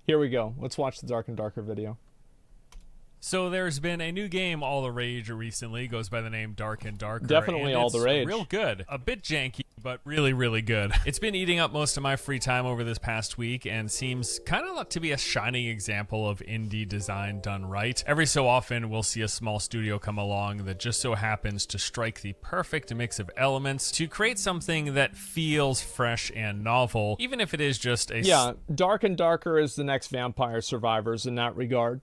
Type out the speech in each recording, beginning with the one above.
Here we go. Let's watch the Dark and Darker video. So there's been a new game all the rage recently. Goes by the name Dark and Darker. Definitely and all the rage. Real good. A bit janky, but really, really good. It's been eating up most of my free time over this past week and seems kind of to be a shining example of indie design done right. Every so often, we'll see a small studio come along that just so happens to strike the perfect mix of elements to create something that feels fresh and novel, even if it is just a Dark and Darker is the next Vampire Survivors in that regard.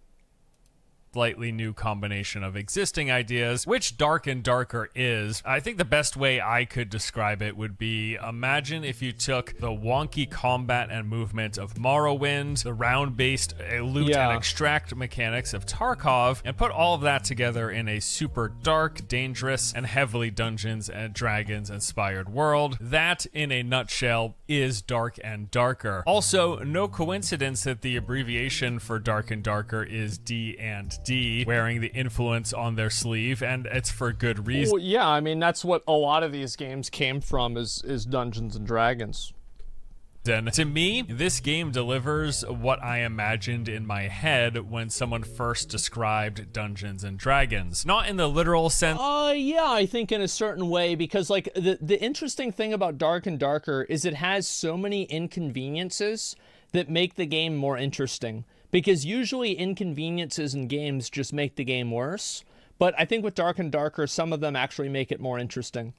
Slightly new combination of existing ideas, which Dark and Darker is. I think the best way I could describe it would be, imagine if you took the wonky combat and movement of Morrowind, the round-based loot and extract mechanics of Tarkov, and put all of that together in a super dark, dangerous, and heavily Dungeons and Dragons inspired world. That, in a nutshell, is Dark and Darker. Also, no coincidence that the abbreviation for Dark and Darker is D&D, wearing the influence on their sleeve, and it's for good reason. Well, yeah, I mean, that's what a lot of these games came from, is Dungeons and Dragons. And to me, this game delivers what I imagined in my head when someone first described Dungeons and Dragons. Not in the literal sense. Yeah, I think in a certain way, because like the interesting thing about Dark and Darker is it has so many inconveniences that make the game more interesting. Because usually inconveniences in games just make the game worse. But I think with Dark and Darker, some of them actually make it more interesting.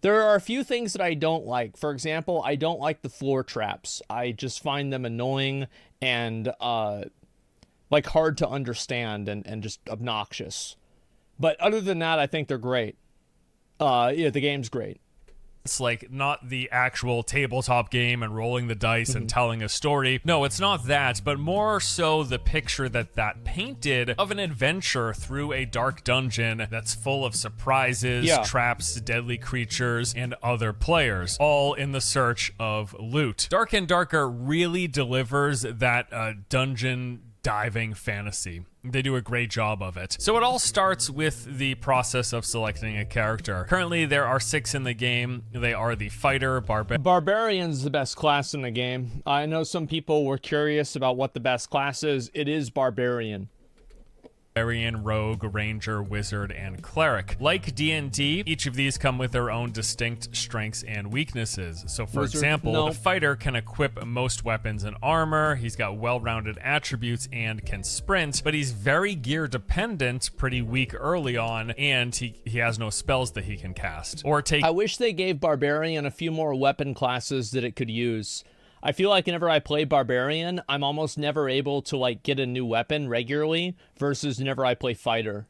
There are a few things that I don't like. For example, I don't like the floor traps. I just find them annoying and like hard to understand and just obnoxious. But other than that, I think they're great. Yeah, the game's great. It's like not the actual tabletop game and rolling the dice and telling a story. No, it's not that, but more so the picture that painted of an adventure through a dark dungeon that's full of surprises, traps, deadly creatures, and other players, all in the search of loot. Dark and Darker really delivers that dungeon diving fantasy. They do a great job of it. So it all starts with the process of selecting a character. Currently, there are 6 in the game. They are the Fighter, Barbarian's the best class in the game. I know some people were curious about what the best class is. It is Barbarian. Rogue, Ranger, Wizard, and Cleric. Like D&D, each of these come with their own distinct strengths and weaknesses. So for example, the Fighter can equip most weapons and armor, he's got well-rounded attributes and can sprint, but he's very gear dependent, pretty weak early on, and he has no spells that he can cast. I wish they gave Barbarian a few more weapon classes that it could use. I feel like whenever I play Barbarian, I'm almost never able to like get a new weapon regularly versus whenever I play Fighter.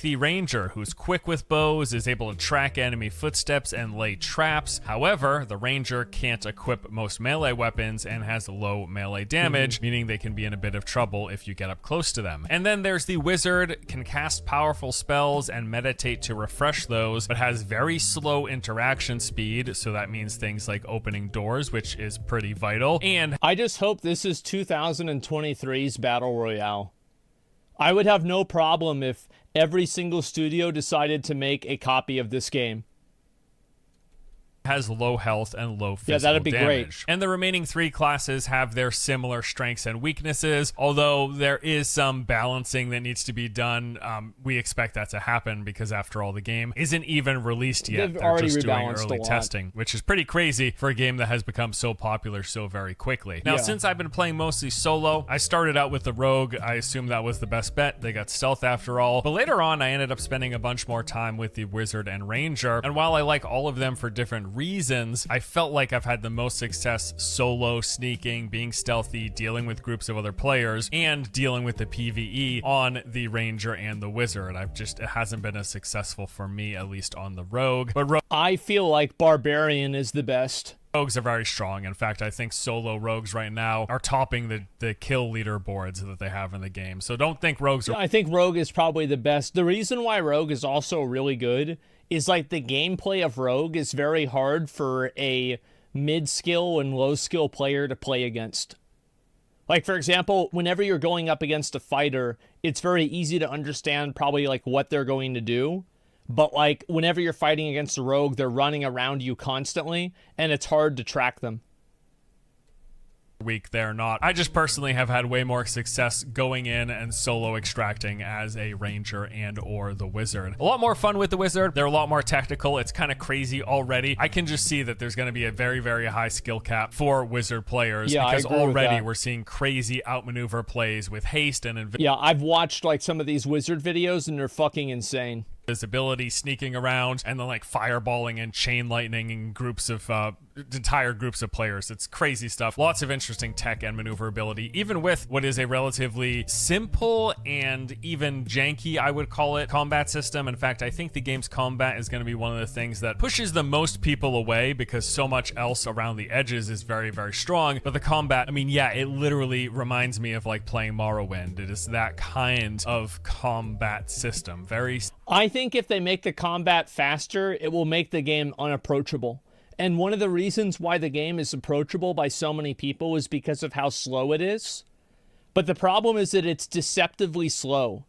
The Ranger, who's quick with bows, is able to track enemy footsteps and lay traps. However, the Ranger can't equip most melee weapons and has low melee damage, meaning they can be in a bit of trouble if you get up close to them. And then there's the Wizard, can cast powerful spells and meditate to refresh those, but has very slow interaction speed, so that means things like opening doors, which is pretty vital. And I just hope this is 2023's Battle Royale. I would have no problem if every single studio decided to make a copy of this game. Has low health and low physical that'd be damage. great. And the remaining 3 classes have their similar strengths and weaknesses, although there is some balancing that needs to be done. We expect that to happen because after all, the game isn't even released yet. They're just doing early testing, which is pretty crazy for a game that has become so popular so very quickly. Now, since I've been playing mostly solo, I started out with the Rogue. I assumed that was the best bet. They got stealth after all. But later on, I ended up spending a bunch more time with the Wizard and Ranger. And while I like all of them for different reasons, I felt like I've had the most success solo, sneaking, being stealthy, dealing with groups of other players, and dealing with the PvE on the Ranger and the Wizard. It hasn't been as successful for me, at least on the Rogue. But I feel like Barbarian is the best. Rogues are very strong. In fact, I think solo rogues right now are topping the kill leaderboards that they have in the game. So don't think rogues are... I think Rogue is probably the best. The reason why Rogue is also really good is like the gameplay of Rogue is very hard for a mid-skill and low-skill player to play against. Like, for example, whenever you're going up against a fighter, it's very easy to understand probably like what they're going to do. But like whenever you're fighting against a rogue, they're running around you constantly, and it's hard to track them. weak they're not. I just personally have had way more success going in and solo extracting as a ranger and or the wizard. A lot more fun with the wizard. They're a lot more technical. It's kind of crazy already. I can just see that there's going to be a very, very high skill cap for wizard players, because already we're seeing crazy outmaneuver plays with haste and I've watched like some of these wizard videos and they're fucking insane. Visibility, sneaking around, and then like fireballing and chain lightning in groups of entire groups of players. It's crazy stuff. Lots of interesting tech and maneuverability, even with what is a relatively simple and even janky, I would call it, combat system. In fact, I think the game's combat is going to be one of the things that pushes the most people away, because so much else around the edges is very, very strong. But the combat, I mean, yeah, it literally reminds me of like playing Morrowind. It is that kind of combat system. I think if they make the combat faster, it will make the game unapproachable. And one of the reasons why the game is approachable by so many people is because of how slow it is. But the problem is that it's deceptively slow.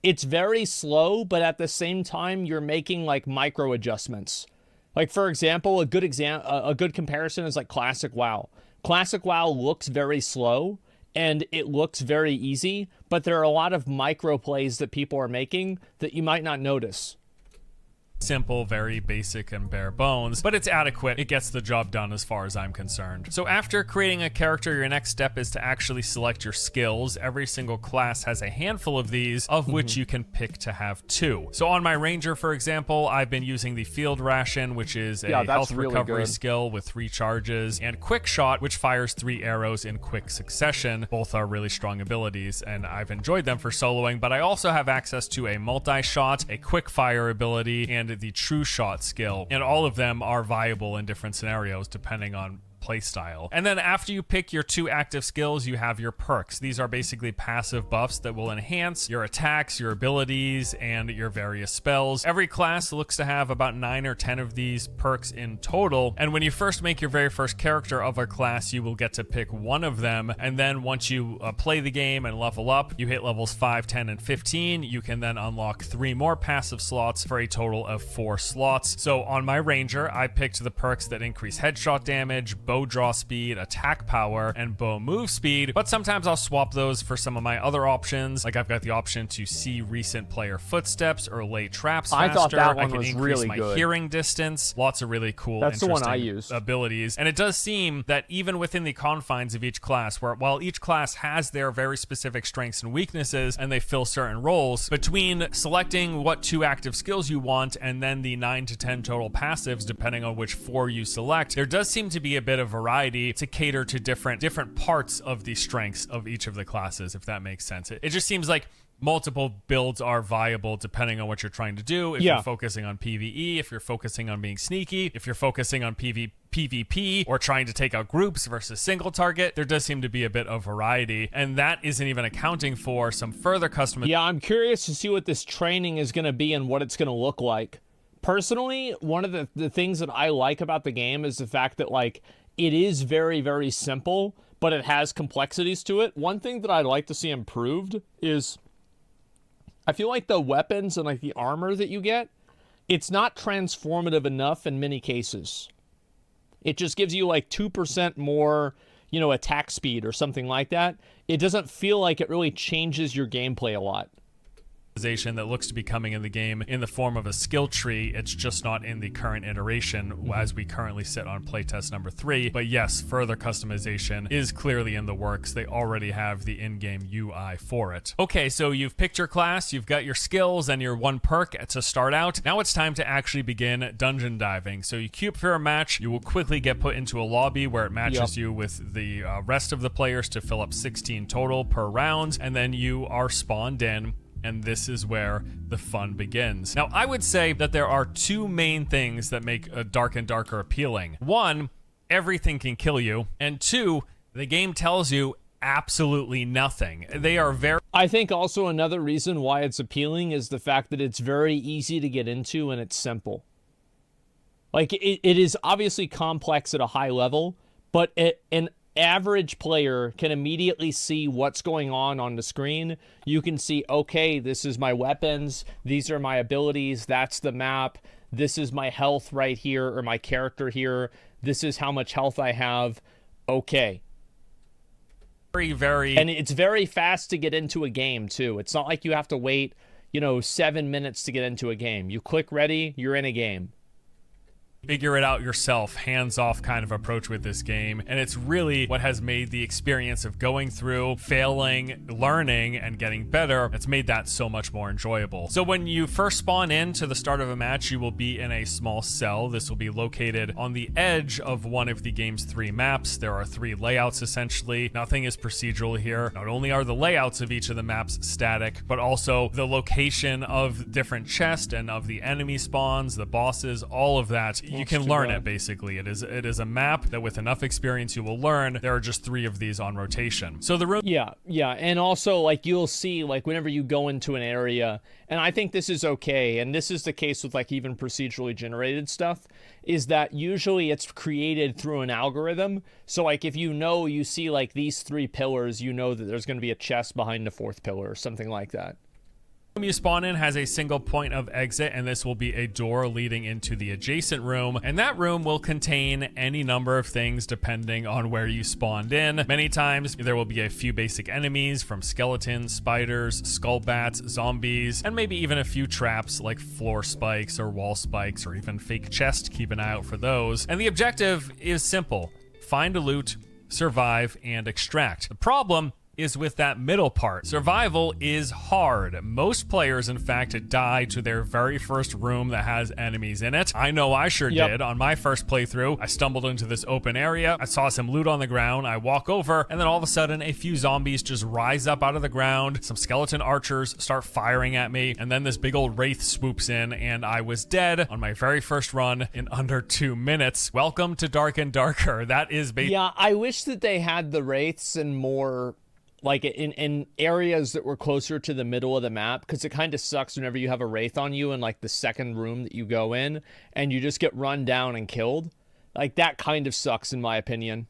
It's very slow, but at the same time, you're making like micro adjustments. Like, for example, a good comparison is like Classic WoW. Classic WoW looks very slow, and it looks very easy, but there are a lot of micro plays that people are making that you might not notice. Simple, very basic and bare bones, but it's adequate. It gets the job done as far as I'm concerned. So after creating a character, your next step is to actually select your skills. Every single class has a handful of these, of which you can pick to have 2. So on my ranger, for example, I've been using the field ration, which is a health recovery skill with 3 charges, and quick shot, which fires 3 arrows in quick succession. Both are really strong abilities, and I've enjoyed them for soloing, but I also have access to a multi-shot, a quick fire ability, and the true shot skill, and all of them are viable in different scenarios depending on playstyle. And then after you pick your 2 active skills, you have your perks. These are basically passive buffs that will enhance your attacks, your abilities, and your various spells. Every class looks to have about 9 or 10 of these perks in total, and when you first make your very first character of a class, you will get to pick one of them, and then once you play the game and level up, you hit levels 5, 10, and 15, you can then unlock 3 more passive slots for a total of 4 slots. So on my ranger, I picked the perks that increase headshot damage, bow draw speed, attack power, and bow move speed, but sometimes I'll swap those for some of my other options. Like I've got the option to see recent player footsteps or lay traps faster. I thought that one I can was increase really my good. Hearing distance. Lots of really cool, That's the one I interesting used. abilities. And it does seem that even within the confines of each class, where while each class has their very specific strengths and weaknesses, and they fill certain roles, between selecting what 2 active skills you want and then the 9 to 10 total passives, depending on which 4 you select, there does seem to be a bit of variety to cater to different parts of the strengths of each of the classes, if that makes sense. It just seems like multiple builds are viable depending on what you're trying to do. If you're focusing on PvE, if you're focusing on being sneaky, if you're focusing on PvP, or trying to take out groups versus single target, there does seem to be a bit of variety, and that isn't even accounting for some further customization. Yeah, I'm curious to see what this training is going to be and what it's going to look like. Personally, one of the things that I like about the game is the fact that, like, it is very, very simple, but it has complexities to it. One thing that I'd like to see improved is I feel like the weapons and like the armor that you get, it's not transformative enough in many cases. It just gives you like 2% more, attack speed or something like that. It doesn't feel like it really changes your gameplay a lot. That looks to be coming in the game in the form of a skill tree. It's just not in the current iteration as we currently sit on playtest number 3. But yes, further customization is clearly in the works. They already have the in-game UI for it. Okay, so you've picked your class, you've got your skills and your 1 perk to start out. Now it's time to actually begin dungeon diving. So you queue up for a match. You will quickly get put into a lobby where it matches you with the rest of the players to fill up 16 total per round, and then you are spawned in. And this is where the fun begins. Now, I would say that there are 2 main things that make Dark and Darker appealing. 1, everything can kill you. And 2, the game tells you absolutely nothing. They are very... I think also another reason why it's appealing is the fact that it's very easy to get into and it's simple. Like, it is obviously complex at a high level, but an average player can immediately see what's going on the screen. You can see, okay, this is my weapons, these are my abilities, that's the map, this is my health right here, or my character here, this is how much health I have. Okay. very and it's very fast to get into a game too. It's not like you have to wait 7 minutes to get into a game. You click ready, you're in a game. Figure it out yourself, hands-off kind of approach with this game, and it's really what has made the experience of going through, failing, learning, and getting better, it's made that so much more enjoyable. So when you first spawn in to the start of a match, you will be in a small cell. This will be located on the edge of one of the game's 3 maps. There are 3 layouts essentially. Nothing is procedural here. Not only are the layouts of each of the maps static, but also the location of different chests and of the enemy spawns, the bosses, all of that. You can learn it, basically. It is a map that with enough experience you will learn. There are just 3 of these on rotation. So the room... Yeah. And also, like, you'll see, like, whenever you go into an area, and I think this is okay, and this is the case with, like, even procedurally generated stuff, is that usually it's created through an algorithm. So, like, if you see, like, these 3 pillars, you know that there's going to be a chest behind the 4th pillar or something like that. The room you spawn in has a single point of exit, and this will be a door leading into the adjacent room, and that room will contain any number of things depending on where you spawned in. Many times there will be a few basic enemies, from skeletons, spiders, skull bats, zombies, and maybe even a few traps like floor spikes or wall spikes or even fake chests. Keep an eye out for those. And the objective is simple: find a loot, survive, and extract. The problem is with that middle part. Survival is hard. Most players, in fact, die to their very first room that has enemies in it. I know I sure did. On my first playthrough, I stumbled into this open area. I saw some loot on the ground. I walk over, and then all of a sudden, a few zombies just rise up out of the ground. Some skeleton archers start firing at me, and then this big old wraith swoops in, and I was dead on my very first run in under 2 minutes. Welcome to Dark and Darker. That is basically... Yeah, I wish that they had the wraiths and more... like in areas that were closer to the middle of the map, because it kind of sucks whenever you have a wraith on you in like the second room that you go in and you just get run down and killed. Like, that kind of sucks in my opinion.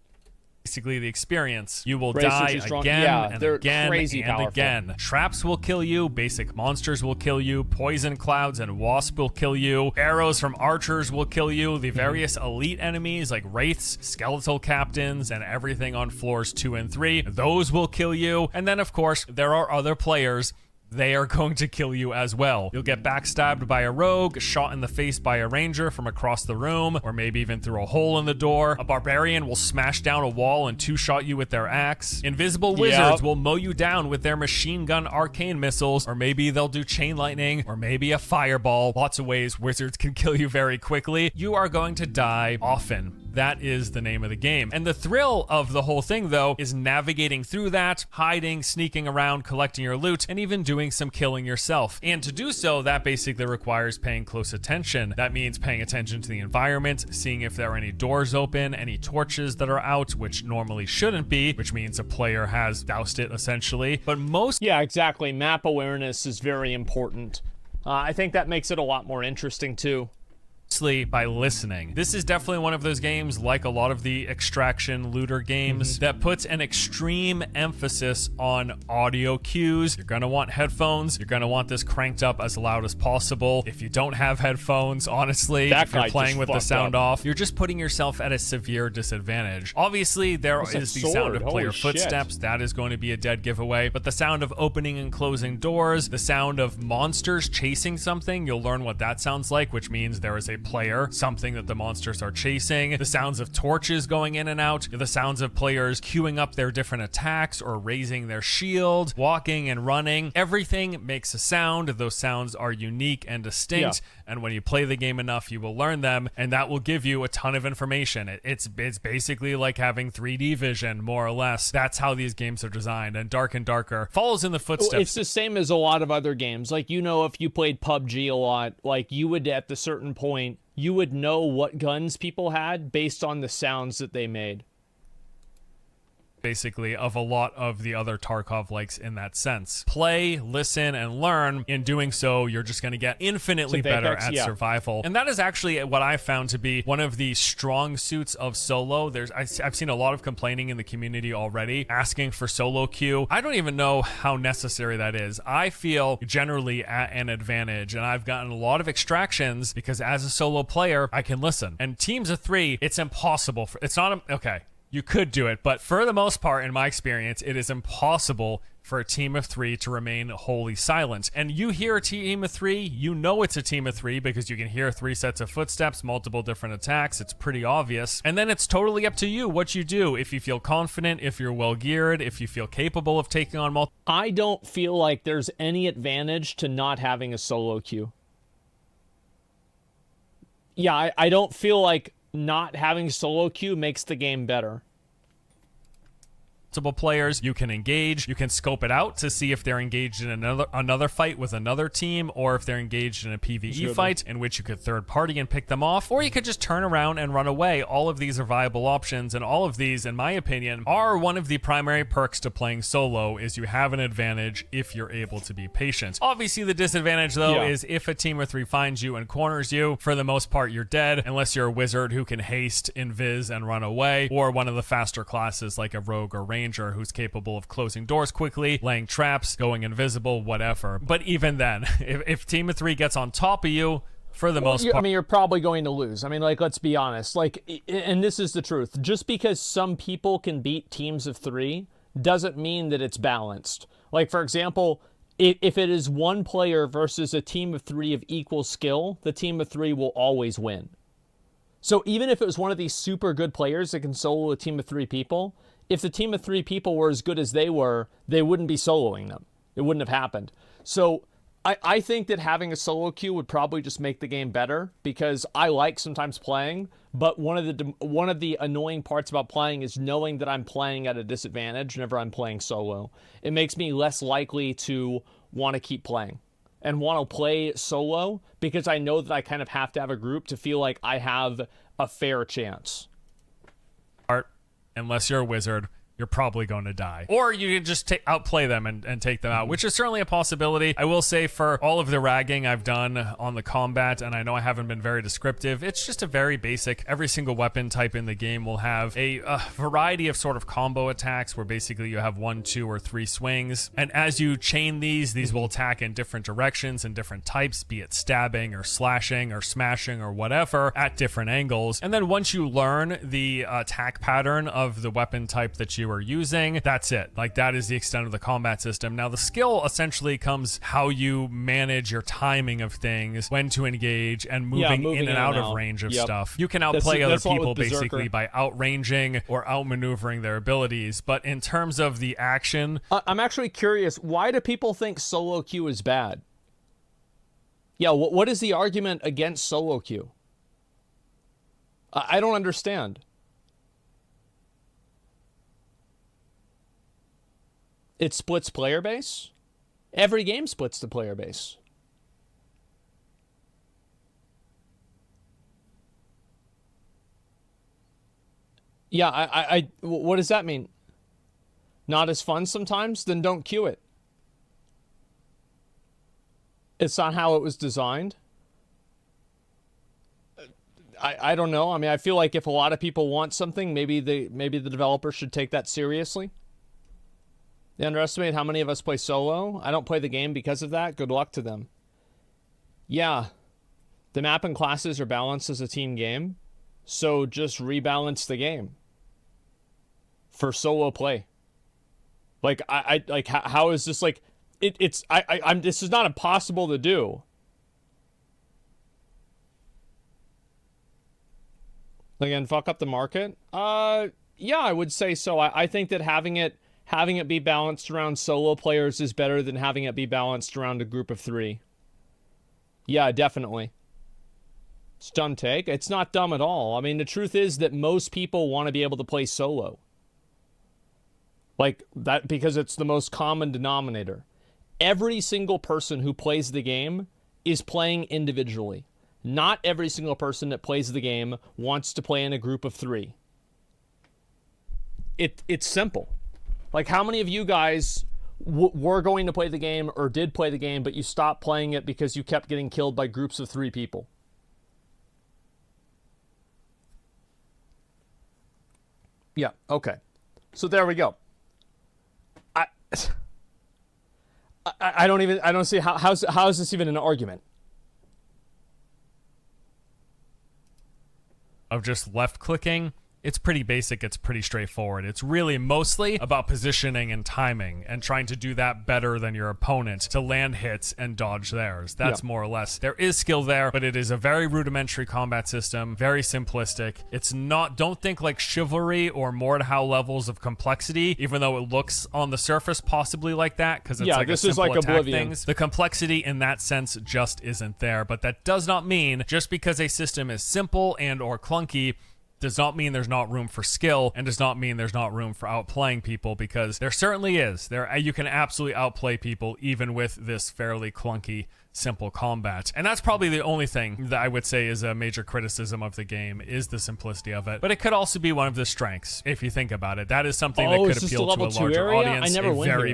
Basically the experience. You will die again and again and powerful. Again. Traps will kill you, basic monsters will kill you, poison clouds and wasp will kill you, arrows from archers will kill you, the various elite enemies like wraiths, skeletal captains, and everything on floors 2 and 3, those will kill you. And then of course there are other players. They are going to kill you as well. You'll get backstabbed by a rogue, shot in the face by a ranger from across the room, or maybe even through a hole in the door. A barbarian will smash down a wall and 2-shot you with their axe. Invisible wizards will mow you down with their machine gun arcane missiles, or maybe they'll do chain lightning, or maybe a fireball. Lots of ways wizards can kill you very quickly. You are going to die often. That is the name of the game. And the thrill of the whole thing, though, is navigating through that, hiding, sneaking around, collecting your loot, and even doing some killing yourself. And to do so, that basically requires paying close attention. That means paying attention to the environment, seeing if there are any doors open, any torches that are out, which normally shouldn't be, which means a player has doused it, essentially. But most... Yeah, exactly. Map awareness is very important. I think that makes it a lot more interesting, too. By listening. This is definitely one of those games, like a lot of the extraction looter games, that puts an extreme emphasis on audio cues. You're gonna want headphones. You're gonna want this cranked up as loud as possible. If you don't have headphones, honestly, if you're playing with the sound off, you're just putting yourself at a severe disadvantage. Obviously, there is the sound of player footsteps. That is going to be a dead giveaway. But the sound of opening and closing doors, the sound of monsters chasing something, you'll learn what that sounds like, which means there is a player, something that the monsters are chasing, the sounds of torches going in and out, the sounds of players queuing up their different attacks or raising their shield, walking and running. Everything makes a sound. Those sounds are unique and distinct, and when you play the game enough, you will learn them, and that will give you a ton of information. It's basically like having 3D vision, more or less. That's how these games are designed, and Dark and Darker follows in the footsteps. It's the same as a lot of other games. Like, if you played PUBG a lot, like, you would, at the certain point, you would know what guns people had based on the sounds that they made. Basically, of a lot of the other Tarkov likes in that sense. Play, listen, and learn. In doing so, you're just going to get infinitely better at survival. And that is actually what I found to be one of the strong suits of solo. I've seen a lot of complaining in the community already, asking for solo queue. I don't even know how necessary that is. I feel generally at an advantage, and I've gotten a lot of extractions because as a solo player, I can listen. And teams of 3, it's impossible. Okay. You could do it, but for the most part, in my experience, it is impossible for a team of 3 to remain wholly silent. And you hear a team of 3, you know it's a team of 3 because you can hear 3 sets of footsteps, multiple different attacks. It's pretty obvious. And then it's totally up to you what you do. If you feel confident, if you're well geared, if you feel capable of taking on multiple. I don't feel like there's any advantage to not having a solo queue. Yeah, I don't feel like not having solo queue makes the game better. Players, you can engage, you can scope it out to see if they're engaged in another fight with another team, or if they're engaged in a PvE fight in which you could third party and pick them off, or you could just turn around and run away. All of these are viable options, and all of these, in my opinion, are one of the primary perks to playing solo, is you have an advantage if you're able to be patient. Obviously, the disadvantage, though, is if a team of 3 finds you and corners you, for the most part, you're dead, unless you're a wizard who can haste, invis, and run away, or one of the faster classes like a rogue or ranger who's capable of closing doors quickly, laying traps, going invisible, whatever. But even then, if team of 3 gets on top of you, for the most part, I mean, you're probably going to lose. I mean, like, let's be honest. Like, and this is the truth. Just because some people can beat teams of 3 doesn't mean that it's balanced. Like, for example, if it is one player versus a team of 3 of equal skill, the team of 3 will always win. So even if it was one of these super good players that can solo a team of 3 people, if the team of 3 people were as good as they were, they wouldn't be soloing them. It wouldn't have happened. So I think that having a solo queue would probably just make the game better, because I like sometimes playing, but one of the annoying parts about playing is knowing that I'm playing at a disadvantage whenever I'm playing solo. It makes me less likely to want to keep playing and want to play solo, because I know that I kind of have to have a group to feel like I have a fair chance. Unless you're a wizard, you're probably going to die. Or you can just outplay them and take them out, which is certainly a possibility. I will say, for all of the ragging I've done on the combat, and I know I haven't been very descriptive, it's just a very basic, every single weapon type in the game will have a variety of sort of combo attacks where basically you have 1, 2, or 3 swings. And as you chain these will attack in different directions and different types, be it stabbing or slashing or smashing or whatever, at different angles. And then once you learn the attack pattern of the weapon type that you are using, that's it. Like, that is the extent of the combat system. Now, the skill essentially comes how you manage your timing of things, when to engage, and moving in and out of range of stuff. You can outplay other people basically by outranging or outmaneuvering their abilities. But in terms of the action, I'm actually curious, why do people think solo queue is bad? Yeah, what is the argument against solo queue? I don't understand. It splits player base? Every game splits the player base. Yeah, I what does that mean? Not as fun sometimes? Then don't queue it. It's not how it was designed. I don't know. I mean, I feel like if a lot of people want something, maybe the developer should take that seriously. They underestimate how many of us play solo. I don't play the game because of that. Good luck to them. Yeah, the map and classes are balanced as a team game, so just rebalance the game for solo play. Like, I like, how is this, like, I'm this is not impossible to do. Again, fuck up the market? Yeah, I would say so. I think that having it be balanced around solo players is better than having it be balanced around a group of 3. Yeah, definitely. It's a dumb take. It's not dumb at all. I mean, the truth is that most people want to be able to play solo. Like, that, because it's the most common denominator. Every single person who plays the game is playing individually. Not every single person that plays the game wants to play in a group of 3. It's simple. Like, how many of you guys were going to play the game or did play the game, but you stopped playing it because you kept getting killed by groups of 3 people? Yeah, okay. So there we go. I don't see how is this even an argument? Of just left clicking It's pretty basic, it's pretty straightforward. It's really mostly about positioning and timing and trying to do that better than your opponent to land hits and dodge theirs. That's more or less. There is skill there, but it is a very rudimentary combat system, very simplistic. It's not, don't think like Chivalry or Mordhau levels of complexity, even though it looks on the surface possibly like that, because it's like this a simple is like attack Oblivion. things. The complexity in that sense just isn't there, but that does not mean just because a system is simple and or clunky does not mean there's not room for skill, and does not mean there's not room for outplaying people, because there certainly is. You can absolutely outplay people even with this fairly clunky, simple combat. And that's probably the only thing that I would say is a major criticism of the game, is the simplicity of it. But it could also be one of the strengths, if you think about it. That is something that could appeal to a larger audience.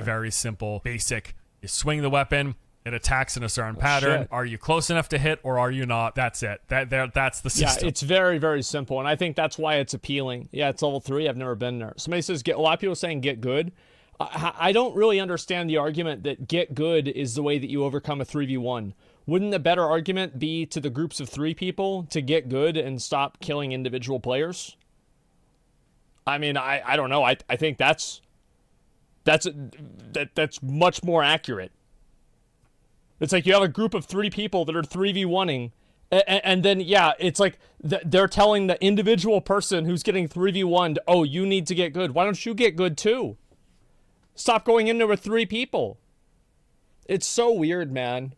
Very simple, basic. You swing the weapon, it attacks in a certain pattern. Are you close enough to hit or are you not? That's it. That's the system. Yeah, it's very, very simple, and I think that's why it's appealing. Yeah, it's level 3. I've never been there. Somebody says, a lot of people are saying get good. I don't really understand the argument that get good is the way that you overcome a 3v1. Wouldn't the better argument be to the groups of 3 people to get good and stop killing individual players? I mean, I don't know. I think that's much more accurate. It's like you have a group of 3 people that are 3v1ing, and then, it's like they're telling the individual person who's getting 3v1'd, oh, you need to get good. Why don't you get good too? Stop going in there with 3 people. It's so weird, man.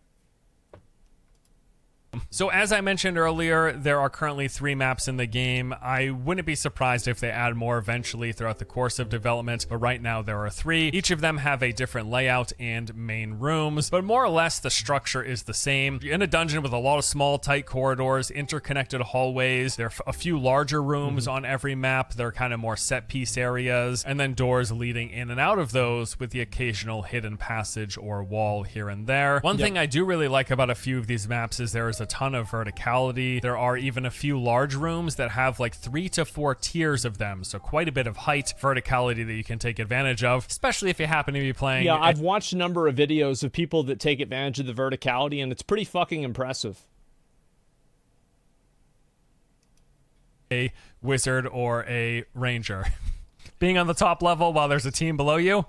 So as I mentioned earlier, there are currently 3 maps in the game. I wouldn't be surprised if they add more eventually throughout the course of development, but right now there are 3. Each of them have a different layout and main rooms, but more or less the structure is the same. You're in a dungeon with a lot of small, tight corridors, interconnected hallways. There are a few larger rooms on every map. They're kind of more set piece areas, and then doors leading in and out of those with the occasional hidden passage or wall here and there. One thing I do really like about a few of these maps is there is a ton of verticality. There are even a few large rooms that have like 3 to 4 tiers of them, so quite a bit of height verticality that you can take advantage of, especially if you happen to be playing. Yeah, I've watched a number of videos of people that take advantage of the verticality, and it's pretty fucking impressive. A wizard or a ranger. Being on the top level while there's a team below you,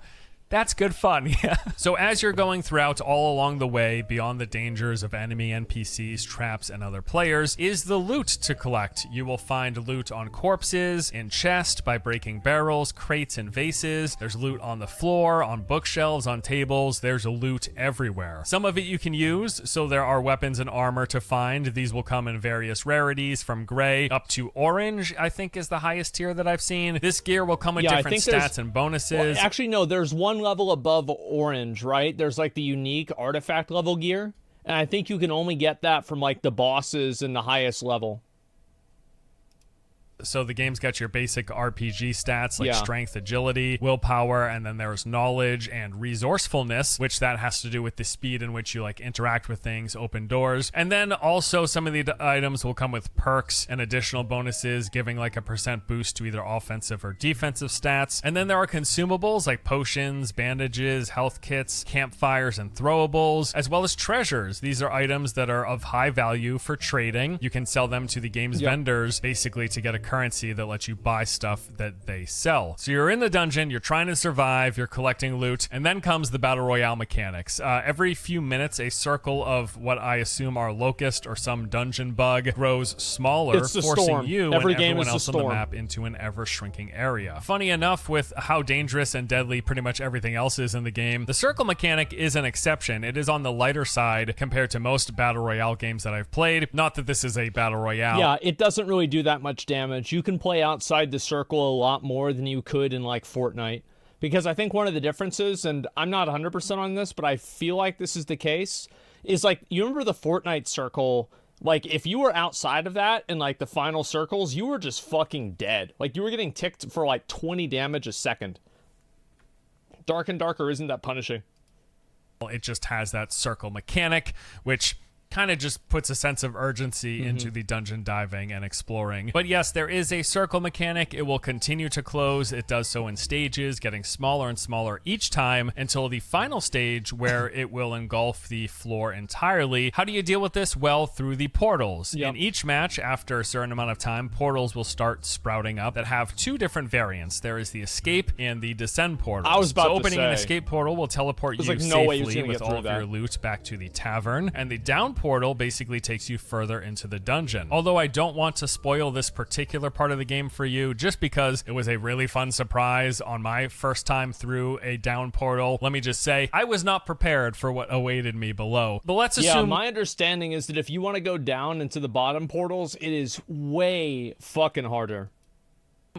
that's good fun, yeah. So as you're going throughout all along the way, beyond the dangers of enemy NPCs, traps, and other players, is the loot to collect. You will find loot on corpses, in chests, by breaking barrels, crates, and vases. There's loot on the floor, on bookshelves, on tables. There's loot everywhere. Some of it you can use, so there are weapons and armor to find. These will come in various rarities, from gray up to orange, I think is the highest tier that I've seen. This gear will come with different stats and bonuses. Well, actually, no, there's one level above orange, right? There's like the unique artifact level gear, and I think you can only get that from like the bosses in the highest level. So the game's got your basic RPG stats like strength, agility, willpower, and then there's knowledge and resourcefulness, which that has to do with the speed in which you like interact with things, open doors. And then also some of the items will come with perks and additional bonuses, giving like a % boost to either offensive or defensive stats. And then there are consumables like potions, bandages, health kits, campfires, and throwables, as well as treasures. These are items that are of high value for trading. You can sell them to the game's vendors, basically to get a currency that lets you buy stuff that they sell. So you're in the dungeon, you're trying to survive, you're collecting loot, and then comes the battle royale mechanics. Every few minutes, a circle of what I assume are locust or some dungeon bug grows smaller, forcing you and everyone else on the map into an ever-shrinking area. Funny enough, with how dangerous and deadly pretty much everything else is in the game, the circle mechanic is an exception. It is on the lighter side compared to most battle royale games that I've played. Not that this is a battle royale. Yeah, it doesn't really do that much damage. You can play outside the circle a lot more than you could in like Fortnite, because I think one of the differences, and I'm not 100% on this, but I feel like this is the case, is like, you remember the Fortnite circle? Like, if you were outside of that in like the final circles, you were just fucking dead. Like, you were getting ticked for like 20 damage a second. Dark and Darker isn't that punishing. It just has that circle mechanic, which kind of just puts a sense of urgency into the dungeon diving and exploring. But yes, there is a circle mechanic. It will continue to close. It does so in stages, getting smaller and smaller each time until the final stage where it will engulf the floor entirely. How do you deal with this? Well, through the portals. In each match, after a certain amount of time, portals will start sprouting up that have two different variants. There is the escape and the descend portal. I was about to say. Opening an escape portal will teleport you safely with all of your loot back to the tavern, and the down portal basically takes you further into the dungeon. Although I don't want to spoil this particular part of the game for you, just because it was a really fun surprise on my first time through a down portal. Let me just say, I was not prepared for what awaited me below. But let's assume... Yeah, my understanding is that if you want to go down into the bottom portals, it is way fucking harder.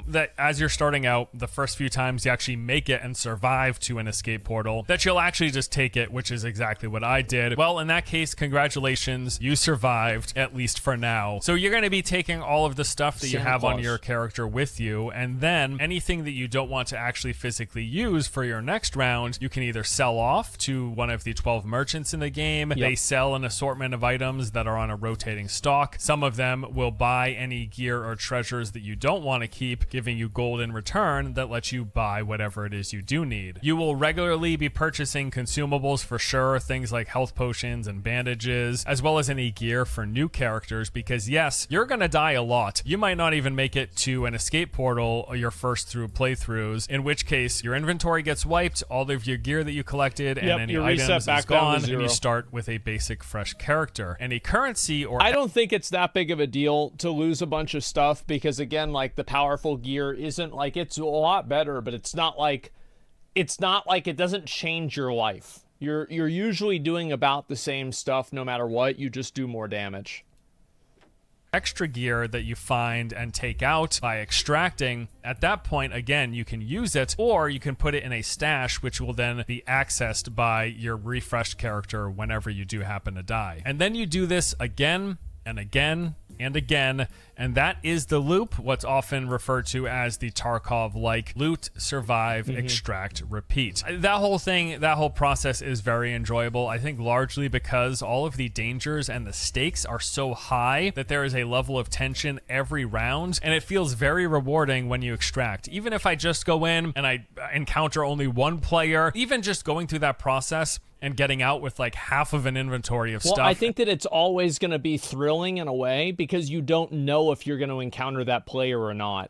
That as you're starting out, the first few times you actually make it and survive to an escape portal, that you'll actually just take it, which is exactly what I did. Well, in that case, congratulations, you survived, at least for now. So you're going to be taking all of the stuff that you have on your character with you, and then anything that you don't want to actually physically use for your next round, you can either sell off to one of the 12 merchants in the game. They sell an assortment of items that are on a rotating stock. Some of them will buy any gear or treasures that you don't want to keep, giving you gold in return that lets you buy whatever it is you do need. You will regularly be purchasing consumables for sure, things like health potions and bandages, as well as any gear for new characters, because yes, you're gonna die a lot. You might not even make it to an escape portal your first through playthroughs, in which case your inventory gets wiped, all of your gear that you collected and any items is gone, and you start with a basic fresh character. Any currency or... I don't think it's that big of a deal to lose a bunch of stuff, because again, like, the powerful gear isn't like, it's a lot better, but it's not like it doesn't change your life. You're usually doing about the same stuff no matter what, you just do more damage. Extra gear that you find and take out by extracting, at that point, again, you can use it, or you can put it in a stash, which will then be accessed by your refreshed character whenever you do happen to die. And then you do this again and again and again, and that is the loop, what's often referred to as the Tarkov-like loot, survive, extract, repeat. That whole process is very enjoyable, I think largely because all of the dangers and the stakes are so high that there is a level of tension every round, and it feels very rewarding when you extract. Even if I just go in and I encounter only one player, even just going through that process and getting out with like half of an inventory of stuff. Well, I think that it's always going to be thrilling in a way because you don't know if you're going to encounter that player or not.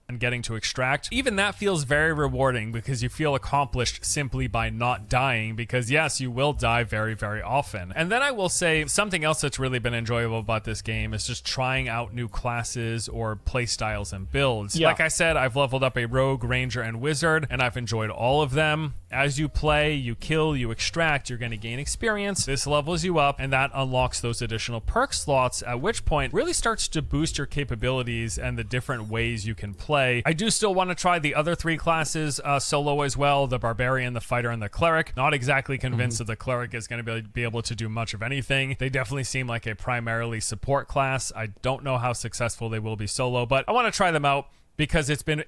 And getting to extract, even that feels very rewarding because you feel accomplished simply by not dying, because yes, you will die very, very often. And then I will say something else that's really been enjoyable about this game is just trying out new classes or play styles and builds. Like I said, I've leveled up a rogue, ranger, and wizard, and I've enjoyed all of them. As you play, you kill, you extract, you're going to gain experience. This levels you up, and that unlocks those additional perk slots, at which point really starts to boost your capabilities and the different ways you can play. I do still want to try the other three classes solo as well, the barbarian, the fighter, and the cleric. Not exactly convinced that the cleric is going to be able to do much of anything. They definitely seem like a primarily support class. I don't know how successful they will be solo, but I want to try them out, because it's been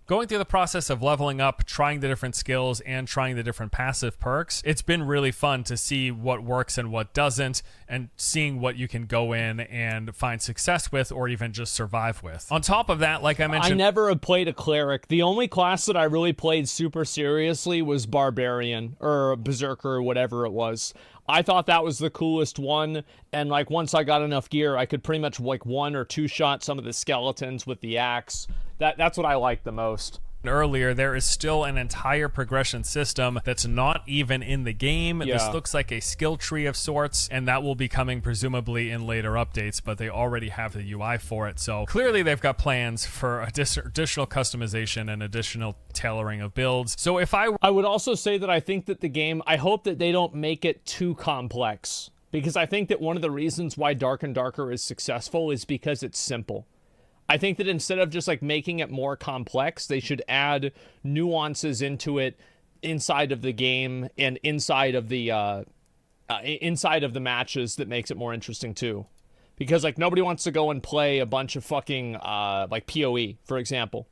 going through the process of leveling up, trying the different skills, and trying the different passive perks. It's been really fun to see what works and what doesn't, and seeing what you can go in and find success with, or even just survive with. On top of that, like I mentioned... I never have played a cleric. The only class that I really played super seriously was barbarian, or berserker, or whatever it was. I thought that was the coolest one, and like once I got enough gear, I could pretty much like one or two shot some of the skeletons with the axe. That's what I like the most. Earlier, there is still an entire progression system that's not even in the game. This looks like a skill tree of sorts, and that will be coming presumably in later updates, but they already have the UI for it, so clearly they've got plans for additional customization and additional tailoring of builds. So if I would also say that I think that the game, I hope that they don't make it too complex, because I think that one of the reasons why Dark and Darker is successful is because it's simple. I think that instead of just like making it more complex, they should add nuances into it inside of the game and inside of the matches that makes it more interesting too. Because like nobody wants to go and play a bunch of fucking like PoE, for example.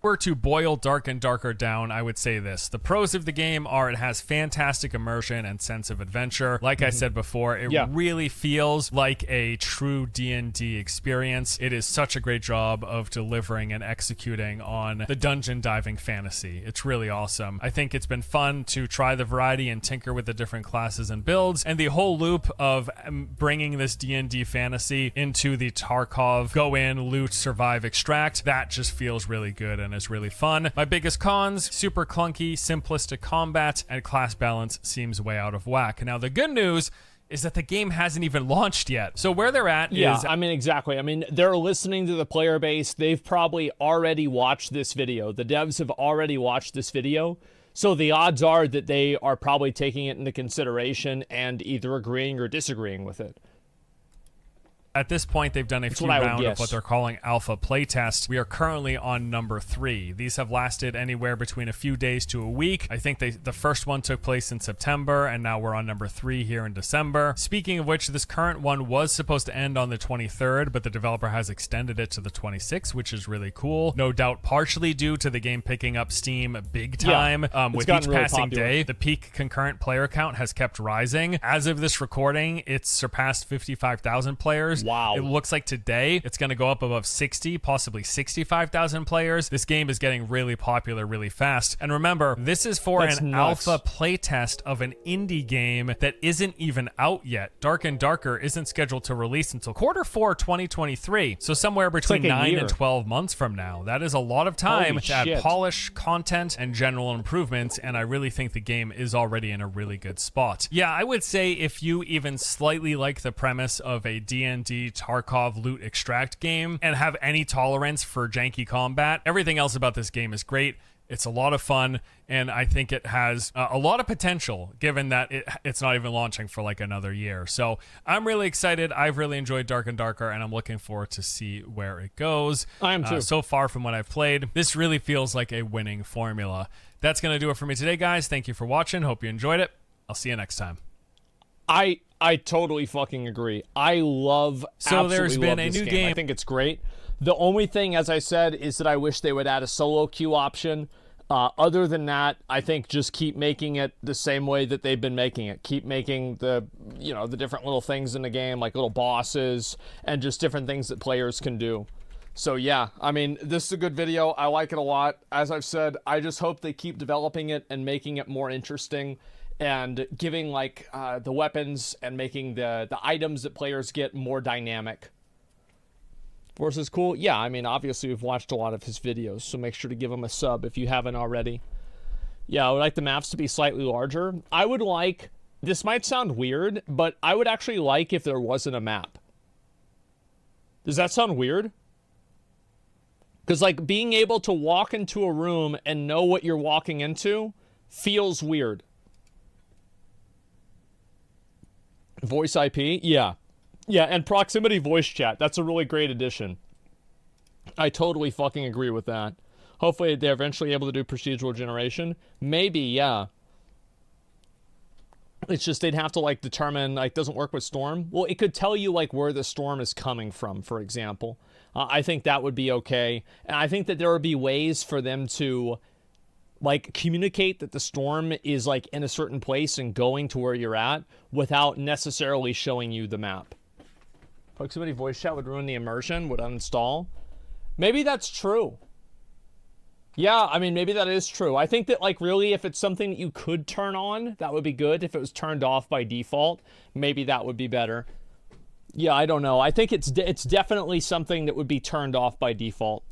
Were to boil Dark and Darker down, I would say this. The pros of the game are it has fantastic immersion and sense of adventure. Like I said before, it really feels like a true D&D experience. It is such a great job of delivering and executing on the dungeon diving fantasy. It's really awesome. I think it's been fun to try the variety and tinker with the different classes and builds, and the whole loop of bringing this D&D fantasy into the Tarkov go in, loot, survive, extract, that just feels really good and is really fun. My biggest cons: super clunky, simplistic combat, and class balance seems way out of whack. Now, the good news is that the game hasn't even launched yet. So where they're at is... I mean, exactly. I mean, they're listening to the player base. They've probably already watched this video. The devs have already watched this video. So the odds are that they are probably taking it into consideration and either agreeing or disagreeing with it. At this point, they've done a few rounds of what they're calling alpha playtest. We are currently on number 3. These have lasted anywhere between a few days to a week. I think the first one took place in September, and now we're on number 3 here in December. Speaking of which, this current one was supposed to end on the 23rd, but the developer has extended it to the 26th, which is really cool. No doubt partially due to the game picking up steam big time. With each really passing day, the peak concurrent player count has kept rising. As of this recording, it's surpassed 55,000 players. Wow. It looks like today it's going to go up above 60, possibly 65,000 players. This game is getting really popular really fast. And remember, this is for an alpha playtest of an indie game that isn't even out yet. Dark and Darker isn't scheduled to release until Q4 2023. So somewhere between 9 and 12 months from now. That is a lot of time to add polish, content, and general improvements. And I really think the game is already in a really good spot. Yeah, I would say if you even slightly like the premise of a D&D Tarkov loot extract game and have any tolerance for janky combat, everything else about this game is great. It's a lot of fun, and I think it has a lot of potential given that it's not even launching for like another year. So I'm really excited. I've really enjoyed Dark and Darker, and I'm looking forward to see where it goes. I am too. So far from what I've played, this really feels like a winning formula. That's going to do it for me today, guys. Thank you for watching. Hope you enjoyed it. I'll see you next time. I totally fucking agree. I love. So there's been a new game. I think it's great. The only thing, as I said, is that I wish they would add a solo queue option. Other than that, I think just keep making it the same way that they've been making it. Keep making the different little things in the game, like little bosses and just different things that players can do. So yeah, I mean, this is a good video. I like it a lot. As I've said, I just hope they keep developing it and making it more interesting, and giving like the weapons and making the items that players get more dynamic. Force is cool. Yeah, I mean, obviously we've watched a lot of his videos, so make sure to give him a sub if you haven't already. Yeah, I would like the maps to be slightly larger. I would like, this might sound weird, but I would actually like if there wasn't a map. Does that sound weird? Because like being able to walk into a room and know what you're walking into feels weird. Voice IP? Yeah. Yeah, and proximity voice chat. That's a really great addition. I totally fucking agree with that. Hopefully they're eventually able to do procedural generation. Maybe, yeah. It's just they'd have to like determine, like, doesn't work with storm. Well, it could tell you like where the storm is coming from, for example. I think that would be okay. And I think that there would be ways for them to like communicate that the storm is like in a certain place and going to where you're at without necessarily showing you the map. Proximity voice chat would ruin the immersion, would uninstall. Maybe that's true. Yeah, I mean, maybe that is true. I think that like really if it's something that you could turn on, that would be good. If it was turned off by default, maybe that would be better. Yeah, I don't know. I think it's definitely something that would be turned off by default.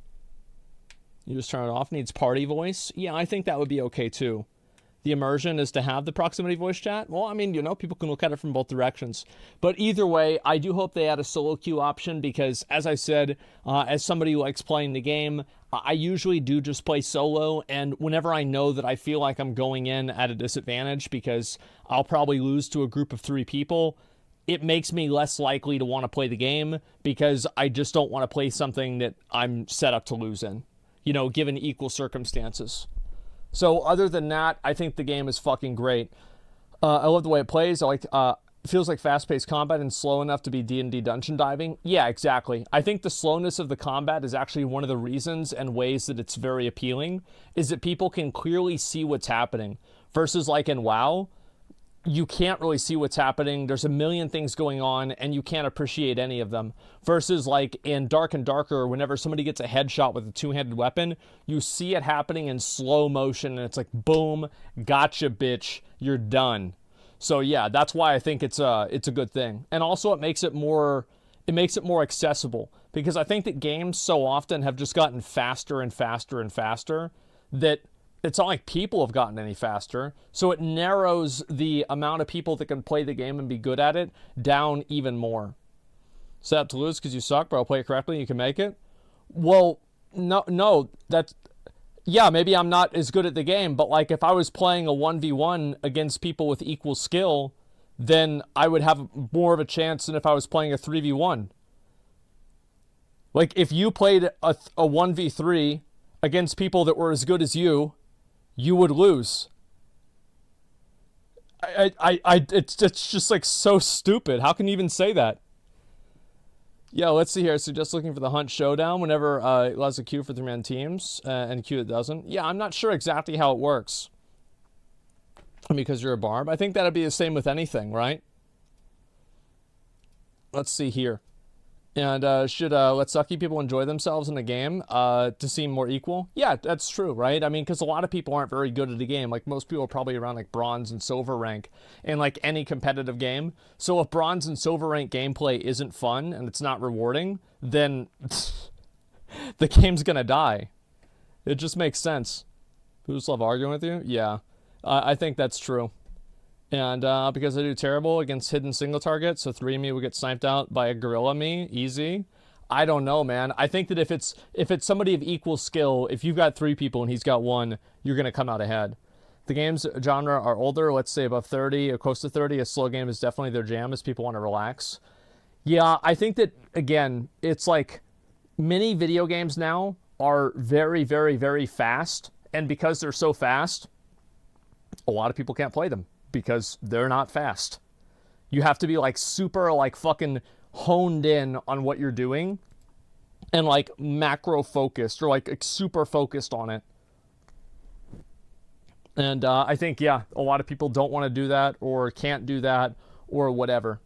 You just turn it off. Needs party voice. Yeah, I think that would be okay too. The immersion is to have the proximity voice chat. Well, I mean, people can look at it from both directions. But either way, I do hope they add a solo queue option because, as I said, as somebody who likes playing the game, I usually do just play solo. And whenever I know that I feel like I'm going in at a disadvantage because I'll probably lose to a group of 3 people, it makes me less likely to want to play the game because I just don't want to play something that I'm set up to lose in, given equal circumstances. So other than that, I think the game is fucking great. I love the way it plays. I like feels like fast-paced combat and slow enough to be D&D dungeon diving. Yeah, exactly. I think the slowness of the combat is actually one of the reasons and ways that it's very appealing, is that people can clearly see what's happening. Versus like in WoW, you can't really see what's happening. There's a million things going on, and you can't appreciate any of them. Versus like in Dark and Darker, whenever somebody gets a headshot with a two-handed weapon, you see it happening in slow motion, and it's like, boom, gotcha, bitch, you're done. So yeah, that's why I think it's a good thing. And also it makes it more accessible, because I think that games so often have just gotten faster and faster and faster that it's not like people have gotten any faster. So it narrows the amount of people that can play the game and be good at it down even more. Set up to lose because you suck, but I'll play it correctly and you can make it. Well, no, that's... Yeah, maybe I'm not as good at the game, but like if I was playing a 1v1 against people with equal skill, then I would have more of a chance than if I was playing a 3v1. Like if you played a 1v3 against people that were as good as you would lose. It's just like so stupid. How can you even say that? Yeah, let's see here. So just looking for the Hunt Showdown whenever it allows a queue for 3-man teams and a queue that doesn't. Yeah, I'm not sure exactly how it works. Because you're a barb. I think that'd be the same with anything, right? Let's see here. And should let sucky people enjoy themselves in the game to seem more equal? Yeah, that's true, right? I mean, because a lot of people aren't very good at the game. Like, most people are probably around, like, bronze and silver rank in, like, any competitive game. So if bronze and silver rank gameplay isn't fun and it's not rewarding, then the game's gonna die. It just makes sense. People just love arguing with you? Yeah, I think that's true. And because I do terrible against hidden single targets, so 3 of me would get sniped out by a gorilla me, easy. I don't know, man. I think that if it's somebody of equal skill, if you've got 3 people and he's got 1, you're going to come out ahead. The games genre are older, let's say above 30, or close to 30. A slow game is definitely their jam as people want to relax. Yeah, I think that, again, it's like many video games now are very, very, very fast. And because they're so fast, a lot of people can't play them. Because they're not fast. You have to be like super like fucking honed in on what you're doing and like macro focused or like super focused on it. And I think, yeah, a lot of people don't want to do that or can't do that or whatever.